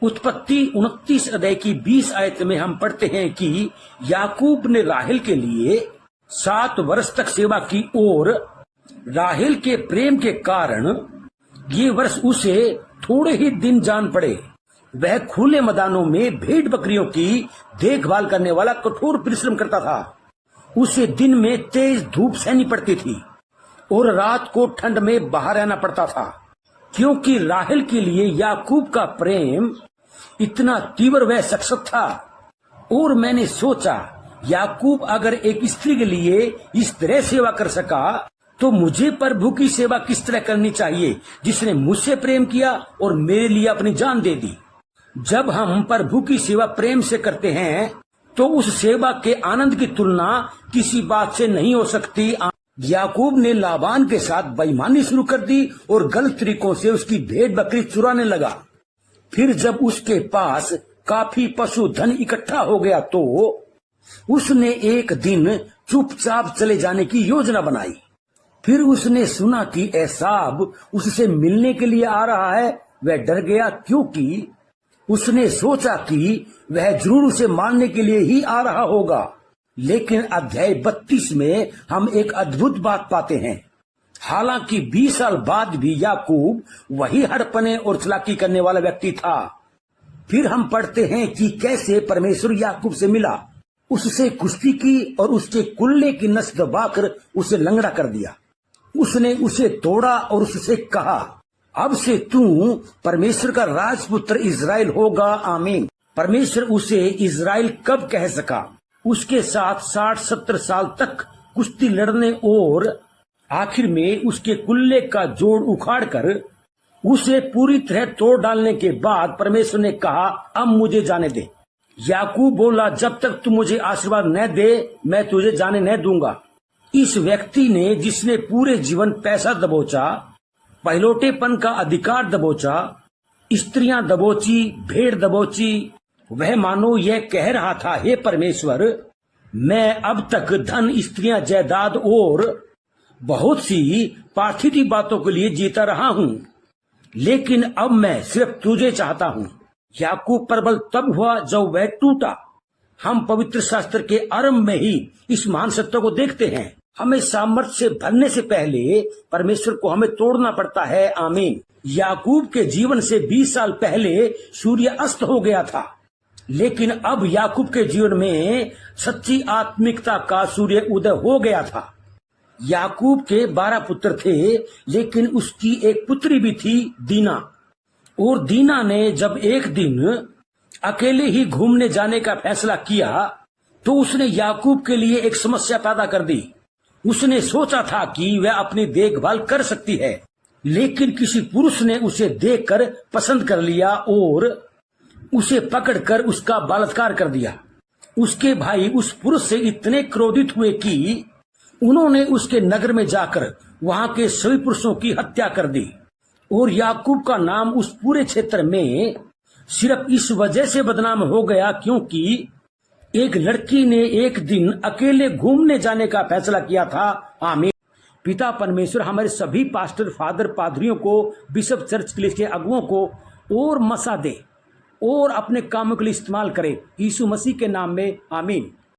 उत्पत्ति 29 अध्याय की 20 आयत में हम पढ़ते हैं कि याकूब ने राहेल के लिए 7 वर्ष तक सेवा की और राहेल के प्रेम के कारण ये वर्ष उसे थोड़े ही दिन जान पड़े। वह खुले मैदानों में भेड़ बकरियों की देखभाल करने वाला कठोर परिश्रम करता था। उसे दिन में तेज धूप सहनी पड़ती थी और रात को ठंड में बाहर रहना पड़ता था, क्योंकि राहेल के लिए याकूब का प्रेम इतना तीव्र व सख्त था। और मैंने सोचा, याकूब अगर एक स्त्री के लिए इस तरह सेवा कर सका तो मुझे प्रभु की सेवा किस तरह करनी चाहिए, जिसने मुझसे प्रेम किया और मेरे लिए अपनी जान दे दी। जब हम प्रभु की सेवा प्रेम से करते हैं तो उस सेवा के आनंद की तुलना किसी बात से नहीं हो सकती। याकूब ने लाबान के साथ बेईमानी शुरू कर दी और गलत तरीकों से उसकी भेड़ बकरी चुराने लगा। फिर जब उसके पास काफी पशु धन इकट्ठा हो गया तो उसने एक दिन चुपचाप चले जाने की योजना बनाई। फिर उसने सुना कि एसाव उससे मिलने के लिए आ रहा है। वह डर गया, क्योंकि उसने सोचा कि वह जरूर उसे मारने के लिए ही आ रहा होगा। लेकिन अध्याय 32 में हम एक अद्भुत बात पाते हैं। हालांकि 20 साल बाद भी याकूब वही हड़पने और चालाकी करने वाला व्यक्ति था। फिर हम पढ़ते हैं कि कैसे परमेश्वर याकूब से मिला, उससे कुश्ती की और उसके कुल्ले की नस दबाकर उसे लंगड़ा कर दिया। उसने उसे तोड़ा और उससे कहा, अब से तू परमेश्वर का राजपुत्र इज़राइल होगा। आमीन। परमेश्वर उसे इज़राइल कब कह सका? उसके साथ 60-70 साल तक कुश्ती लड़ने और आखिर में उसके कुल्ले का जोड़ उखाड़कर उसे पूरी तरह तोड़ डालने के बाद परमेश्वर ने कहा, अब मुझे जाने दे। याकूब बोला, जब तक तू मुझे आशीर्वाद न दे मैं तुझे जाने न दूंगा। इस व्यक्ति ने, जिसने पूरे जीवन पैसा दबोचा, पहलौठेपन का अधिकार दबोचा, स्त्रियां दबोची, भेड़ दबोची, वह मानो यह कह रहा था, हे परमेश्वर, मैं अब तक धन, स्त्रियां, जायदाद और बहुत सी पार्थिव बातों के लिए जीता रहा हूँ, लेकिन अब मैं सिर्फ तुझे चाहता हूँ। याकूब प्रबल तब हुआ जब वह टूटा। हम पवित्र शास्त्र के आरंभ में ही इस महान सत्य को देखते हैं। हमें सामर्थ्य से भरने से पहले परमेश्वर को हमें तोड़ना पड़ता है। आमीन। याकूब के जीवन से 20 साल पहले सूर्य अस्त हो गया था, लेकिन अब याकूब के जीवन में सच्ची आत्मिकता का सूर्य उदय हो गया था। याकूब के 12 पुत्र थे, लेकिन उसकी एक पुत्री भी थी, दीना। और दीना ने जब एक दिन अकेले ही घूमने जाने का फैसला किया तो उसने याकूब के लिए एक समस्या पैदा कर दी। उसने सोचा था कि वह अपनी देखभाल कर सकती है, लेकिन किसी पुरुष ने उसे देखकर पसंद कर लिया और उसे पकड़कर उसका बलात्कार कर दिया। उसके भाई उस पुरुष से इतने क्रोधित हुए कि उन्होंने उसके नगर में जाकर वहां के सभी पुरुषों की हत्या कर दी। और याकूब का नाम उस पूरे क्षेत्र में सिर्फ इस वजह से बदनाम हो गया क्योंकि एक लड़की ने एक दिन अकेले घूमने जाने का फैसला किया था। आमीन। पिता परमेश्वर हमारे सभी पास्टर, फादर, पादरियों को, बिशप, चर्च के अगुओं को और मसा दे और अपने कामों के लिए इस्तेमाल करे। यीशु मसीह के नाम में आमीन।